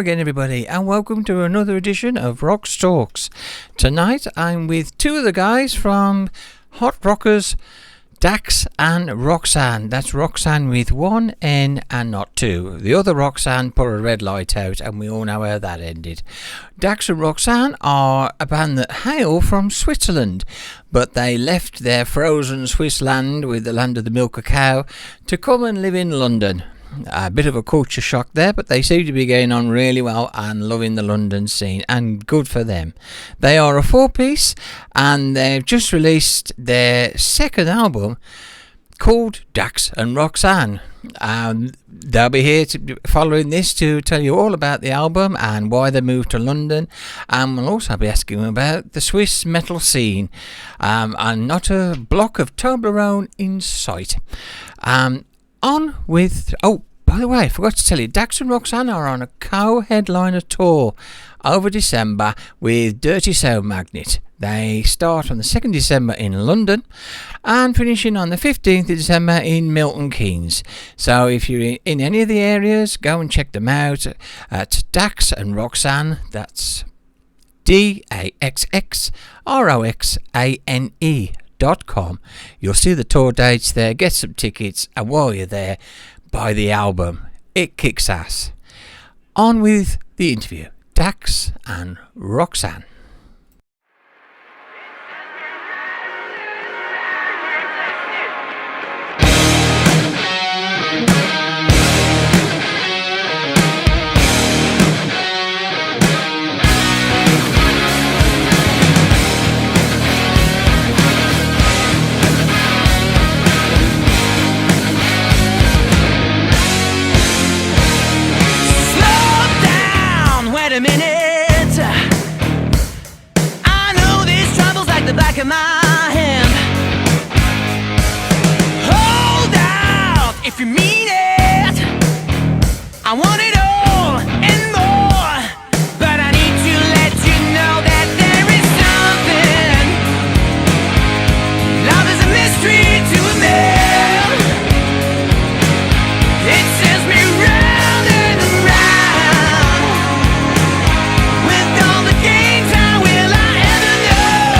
again, everybody, and welcome to another edition of ROX Talks. Tonight I'm with two of the guys from Hot Rockers, Daxx and Roxane. That's Roxane with one N and not two. The other Roxane put a red light out, and we all know how that ended. Daxx and Roxane are a band that hail from Switzerland, but they left their frozen Swiss land with the land of the milk of cow to come and live in London. A bit of a culture shock there, but they seem to be going on really well and loving the London scene, and good for them. They are a four-piece, and they've just released their second album called Daxx and Roxane. They'll be here following this to tell you all about the album and why they moved to London, and we'll also be asking about the Swiss metal scene, and not a block of Toblerone in sight. On with... Oh, by the way, I forgot to tell you, Daxx and Roxane are on a co-headliner tour over December with Dirty Sound Magnet. They start on the 2nd December in London and finishing on the 15th of December in Milton Keynes. So if you're in any of the areas, go and check them out at Daxx and Roxane. That's DAXXROXANE.com. You'll see the tour dates there, get some tickets, and while you're there, buy the album. It kicks ass. On with the interview. Daxx and Roxane. Wait a minute, I know these troubles like the back of my hand. Hold out if you mean it. I want it all and more, but I need to let you know that there is something. Love is a mystery to a man. It sends me round and round. With all the games, how will I ever know?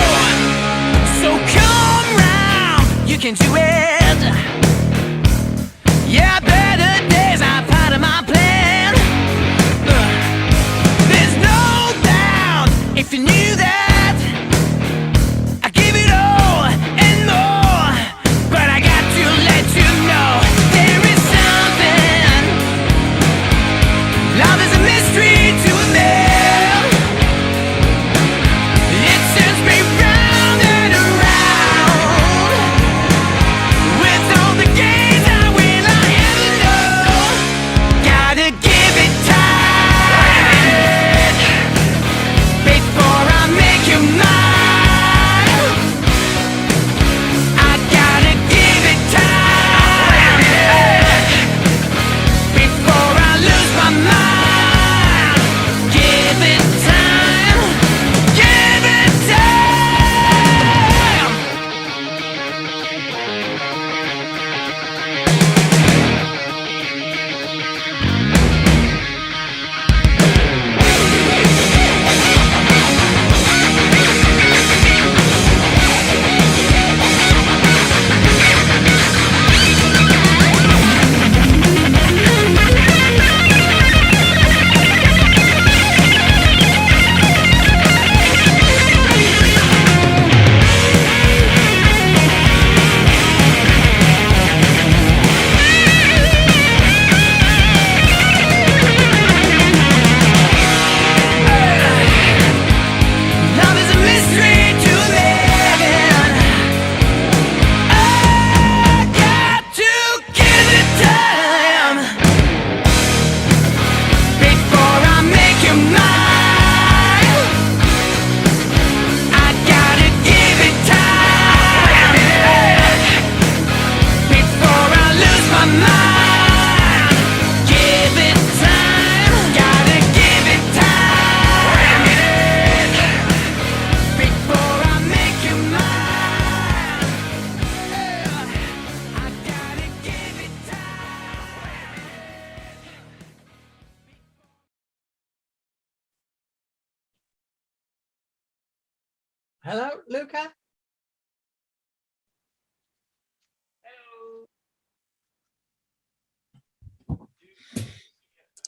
Hello, Luca.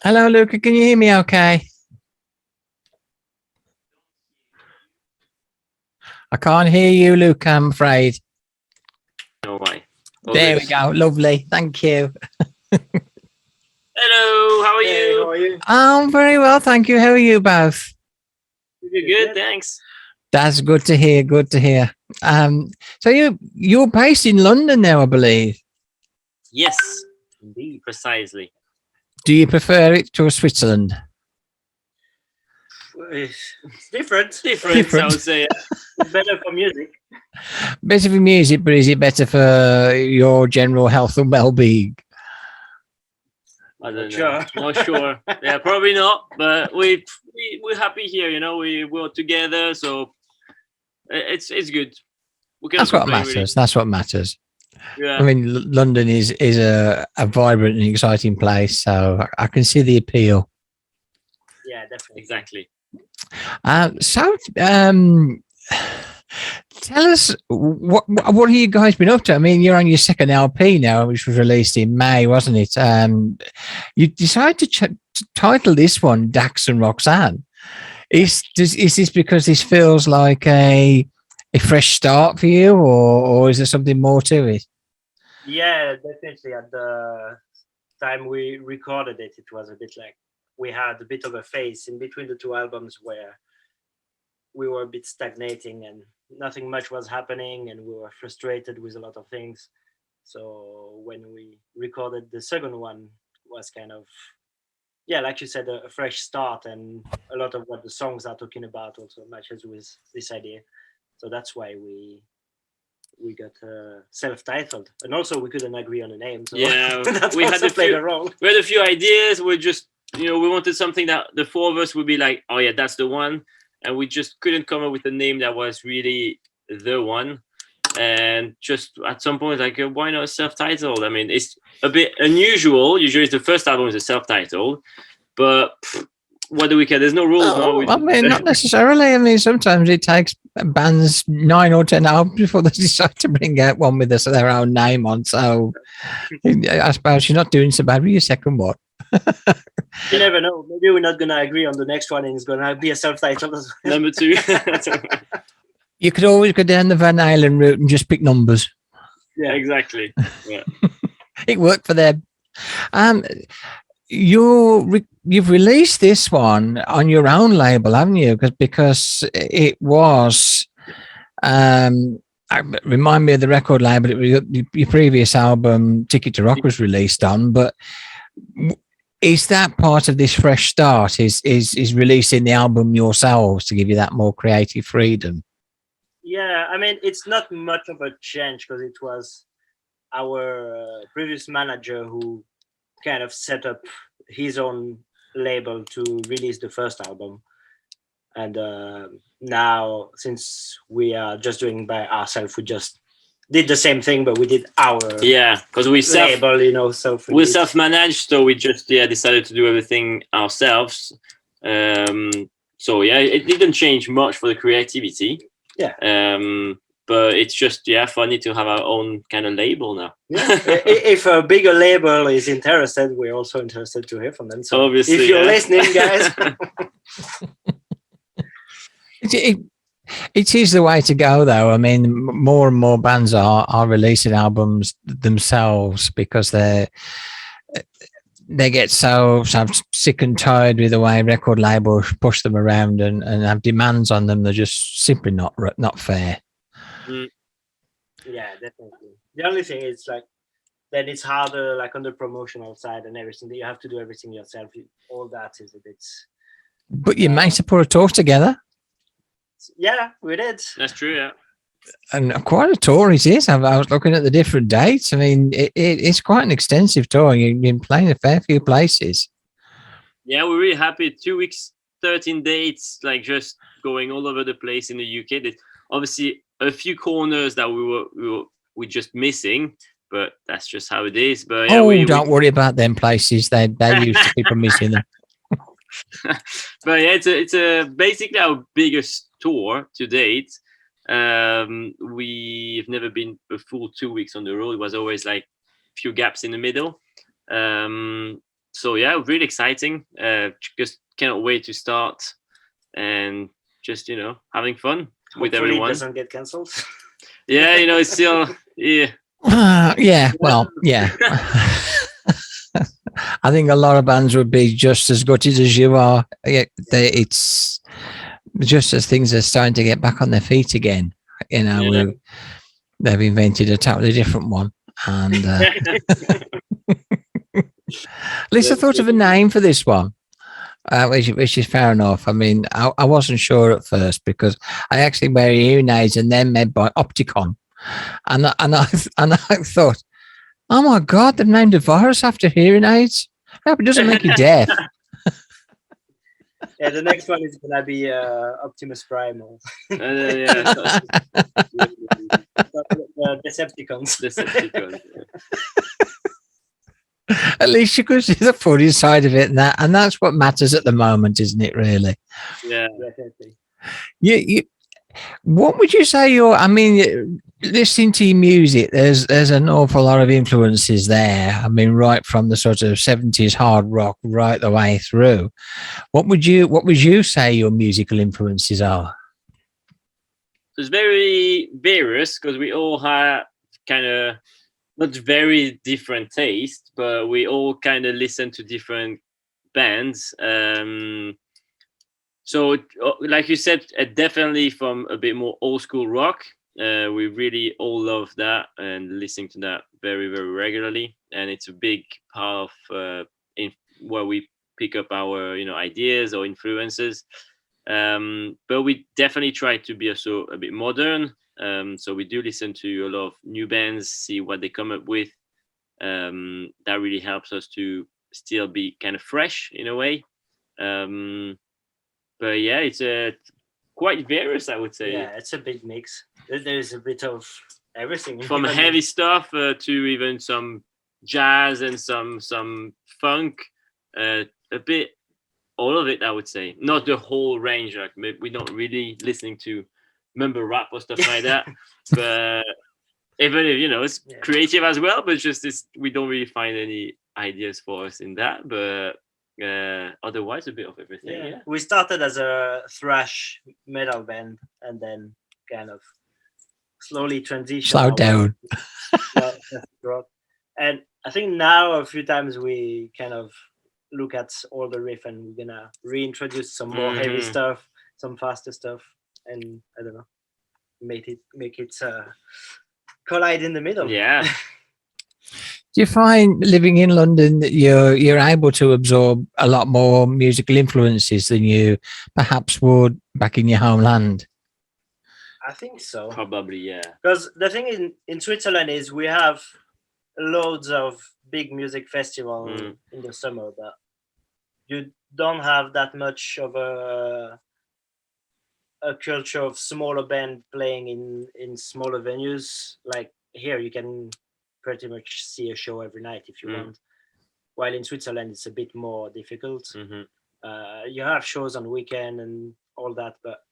Hello, Luca. Can you hear me okay? I can't hear you, Luca, I'm afraid. No way. There we go. Lovely. Thank you. Hello, how are you? How are you? I'm very well, thank you. How are you both? Good, thanks. That's good to hear. Good to hear. So you're based in London now, I believe. Yes, indeed, precisely. Do you prefer it to Switzerland? It's different. Different. I would say. It's better for music. Better for music, but is it better for your general health and well-being? I don't know. Sure. Not sure. Yeah, probably not. But we're happy here. You know, we're together, so it's good. We can That's what complain, matters. really. That's what matters. Yeah. I mean, London is a vibrant and exciting place, so I can see the appeal. Yeah, definitely. Exactly. Tell us what have you guys been up to? I mean, you're on your second LP now, which was released in May, wasn't it? You decided to title this one Daxx and Roxane. Is this because this feels like a fresh start for you, or is there something more to it? Yeah, definitely. At the time we recorded it, it was a bit like we had a bit of a phase in between the two albums where we were a bit stagnating and nothing much was happening, and we were frustrated with a lot of things. So when we recorded the second one, was kind of, yeah, like you said, a fresh start, and a lot of what the songs are talking about also matches with this idea. So that's why we got self-titled, and also we couldn't agree on a name. So Yeah, that's we had also a played few. a role. We had a few ideas. We just, we wanted something that the four of us would be like, oh yeah, that's the one, and we just couldn't come up with a name that was really the one. And just at some point, like, why not self-titled? I mean, it's a bit unusual. Usually, the first album is a self-titled, but what do we care? There's no rules. I mean, not necessarily. I mean, sometimes it takes bands 9 or 10 albums before they decide to bring out one with their own name on. So I suppose you're not doing so bad with your second one. You never know. Maybe we're not gonna agree on the next one, and it's gonna be a self-titled as well. Number 2. You could always go down the Van Halen route and just pick numbers. Yeah, exactly. Yeah. It worked for them. You've released this one on your own label, haven't you? Because it was. Remind me of the record label it was your previous album, Ticket to Rock, was released on. But is that part of this fresh start? Is releasing the album yourselves to give you that more creative freedom? Yeah, I mean, it's not much of a change because it was our previous manager who kind of set up his own label to release the first album. And now, since we are just doing by ourselves, we just did the same thing, but we did our because we label, we self-managed, so we just decided to do everything ourselves. So yeah, it didn't change much for the creativity. Yeah. But it's just funny to have our own kind of label now. Yeah. If a bigger label is interested, we're also interested to hear from them. So obviously, if you're listening, guys. It is the way to go, though. I mean, more and more bands are releasing albums themselves because they get so sick and tired with the way record labels push them around and have demands on them. They're just simply not fair. Yeah, definitely. The only thing is like then it's harder, like on the promotional side and everything. That you have to do everything yourself. All that is a bit. But you managed to put a tour together. Yeah, we did. That's true. Yeah. And quite a tour it is. I was looking at the different dates. I mean, it's quite an extensive tour. You've been playing a fair few places. Yeah, we're really happy. 2 weeks, 13 dates, like just going all over the place in the UK. There's obviously a few corners that we just missing, but that's just how it is. But yeah, don't worry about them places. They used to people missing them. But yeah, it's a basically our biggest tour to date. We've never been a full 2 weeks on the road. It was always like few gaps in the middle. So yeah, really exciting. Just cannot wait to start and just having fun with Hopefully everyone. it doesn't get cancelled. Yeah, it's still yeah. Yeah, well, yeah. I think a lot of bands would be just as gutted as you are. It's just as things are starting to get back on their feet again. Yeah. They've invented a totally different one, and at least I thought of a name for this one. Which is fair enough. I mean, I wasn't sure at first because I actually wear hearing aids and they're made by Opticon, and I thought, oh my god, they've named a virus after hearing aids. I hope it doesn't make you deaf. Yeah, the next one is gonna be Optimus Prime or Yeah, Decepticons. Decepticons. At least you could see the funny side of it, and that's what matters at the moment, isn't it? Really. Yeah. Definitely. What would you say I mean, listening to your music, there's an awful lot of influences there. I mean, right from the sort of 70s hard rock right the way through. What would you say your musical influences are? It's very various because we all have kind of not very different taste, but we all kind of listen to different bands. So, like you said, definitely from a bit more old school rock. We really all love that and listening to that very, very regularly. And it's a big part of where we pick up our, ideas or influences. But we definitely try to be also a bit modern. So we do listen to a lot of new bands, see what they come up with. That really helps us to still be kind of fresh in a way. But yeah, it's quite various, I would say. Yeah, it's a big mix. There's a bit of everything. From heavy stuff to even some jazz and some funk, a bit all of it, I would say. Not the whole range. Like we're not really listening to mumble rap or stuff like that. But even if it's creative as well, but just we don't really find any ideas for us in that. But otherwise, a bit of everything. Yeah. We started as a thrash metal band, and then kind of slowly transitioned. Slow down. Rock. And I think now a few times we kind of look at all the riff and we're gonna reintroduce some more heavy stuff, some faster stuff, and I don't know, make it collide in the middle. Yeah. Do you find living in London that you're able to absorb a lot more musical influences than you perhaps would back in your homeland? I think so. Probably, yeah. Because the thing in Switzerland is we have loads of big music festivals in the summer, but you don't have that much of a culture of smaller band playing in smaller venues. Like here, you can pretty much see a show every night if you want. While in Switzerland, it's a bit more difficult. You have shows on weekend and all that, but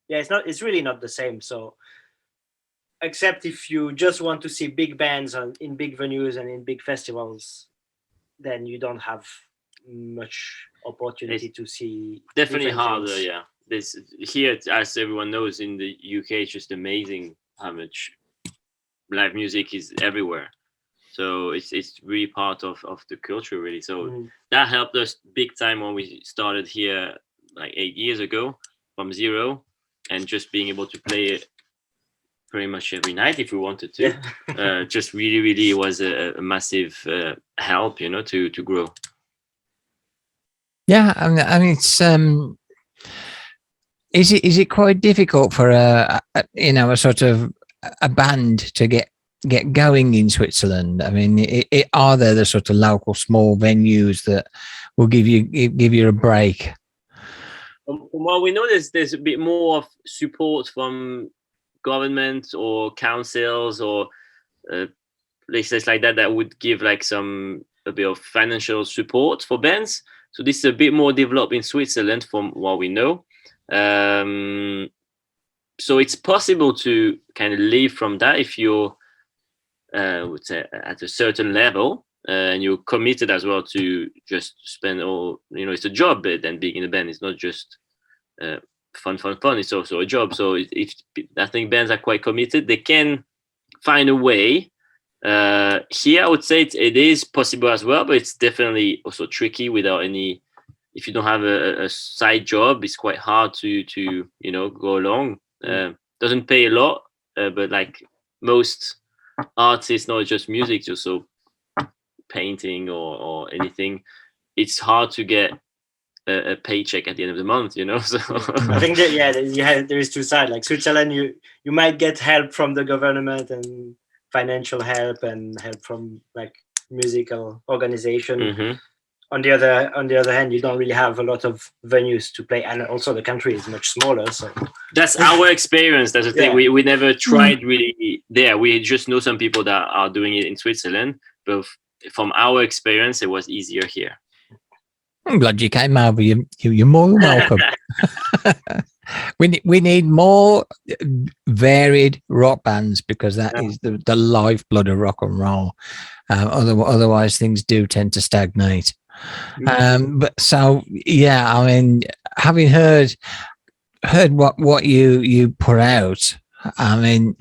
yeah, it's really not the same. So except if you just want to see big bands in big venues and in big festivals, then you don't have much opportunity to see. Definitely harder, things. Yeah. This here, as everyone knows, in the UK, it's just amazing how much live music is everywhere. So it's really part of the culture, really. So that helped us big time when we started here like 8 years ago from zero, and just being able to play it pretty much every night if we wanted to. Just really, really was a massive help, to grow. Yeah, I mean it's is it quite difficult for a sort of a band to get going in Switzerland? I mean, are there the sort of local small venues that will give you a break? From what we know, there's a bit more of support from government or councils or places like that would give like a bit of financial support for bands. So this is a bit more developed in Switzerland from what we know. so it's possible to kind of live from that if you're, would say, at a certain level, and you're committed as well to just spend all. It's a job, but then being in a band is not just fun. It's also a job. So if I think bands are quite committed, they can find a way. Here, I would say it is possible as well, but it's definitely also tricky without any. If you don't have a side job, it's quite hard to go along. Doesn't pay a lot, but like most artists, not just music, just also painting or anything, it's hard to get a paycheck at the end of the month. So I think that there is two sides. Like Switzerland, you might get help from the government and financial help and help from like musical organization. Mm-hmm. On the other hand, you don't really have a lot of venues to play, and also the country is much smaller. So that's our experience. That's the thing. We never tried really there. We just know some people that are doing it in Switzerland, but from our experience, it was easier here. I'm glad you came over. You're more than welcome. We need more varied rock bands, because that is the lifeblood of rock and roll. Otherwise, things do tend to stagnate. But so yeah, I mean, having heard what you put out, I mean,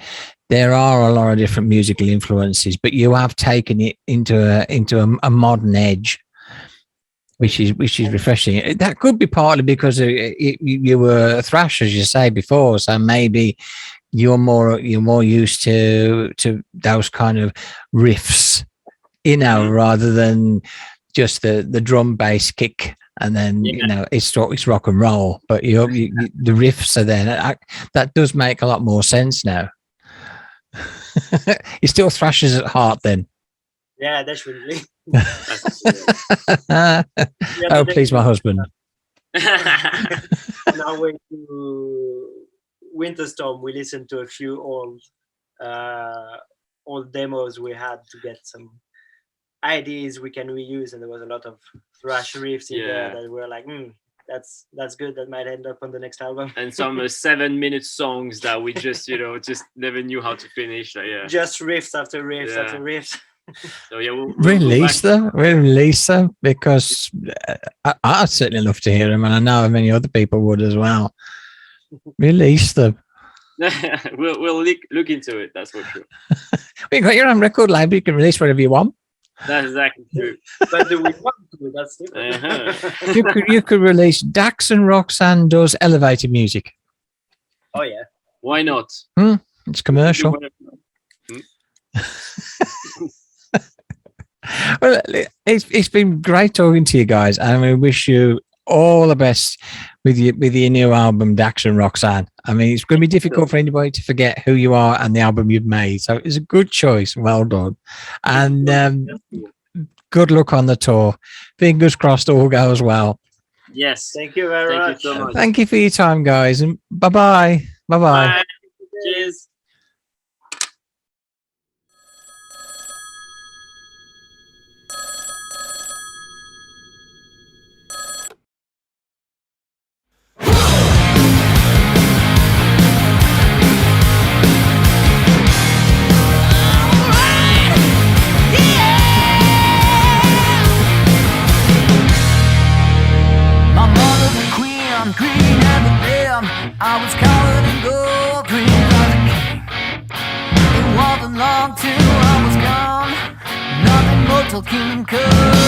there are a lot of different musical influences, but you have taken it into a modern edge, which is refreshing. That could be partly because you were a thrash, as you say before, so maybe you're more used to those kind of riffs, rather than just the drum bass kick, and then it's rock and roll. But the riffs are there. That does make a lot more sense now. You're still thrashers at heart, then? Yeah, definitely. Oh, please, my husband. On our way to Winterstorm, we listened to a few old demos we had to get some ideas we can reuse, and there was a lot of thrash riffs in there that were like, that's good. That might end up on the next album. And some 7-minute songs that we just just never knew how to finish. Just riffs after riffs after riffs. So we'll release them, because I'd certainly love to hear them, and I know many other people would as well. Release them. We'll look into it. That's for sure. We got your own record label. You can release whatever you want. That's exactly true. But do we want to? That's different. You could release Daxx and Roxane does elevator music. Oh yeah. Why not? It's commercial. Well, it's been great talking to you guys, and we wish you all the best with your new album, Daxx and Roxane. I mean, it's going to be difficult for anybody to forget who you are and the album you've made. So it's a good choice. Well done. And good luck on the tour. Fingers crossed all goes well. Yes. Thank you very much. Thank you so much. Thank you for your time, guys. And bye-bye. Bye-bye. Bye. Cheers. My mother's a queen, I'm green and the damn. I was covered in gold, green as a king. It wasn't long till I was gone. Nothing more till kingdom come.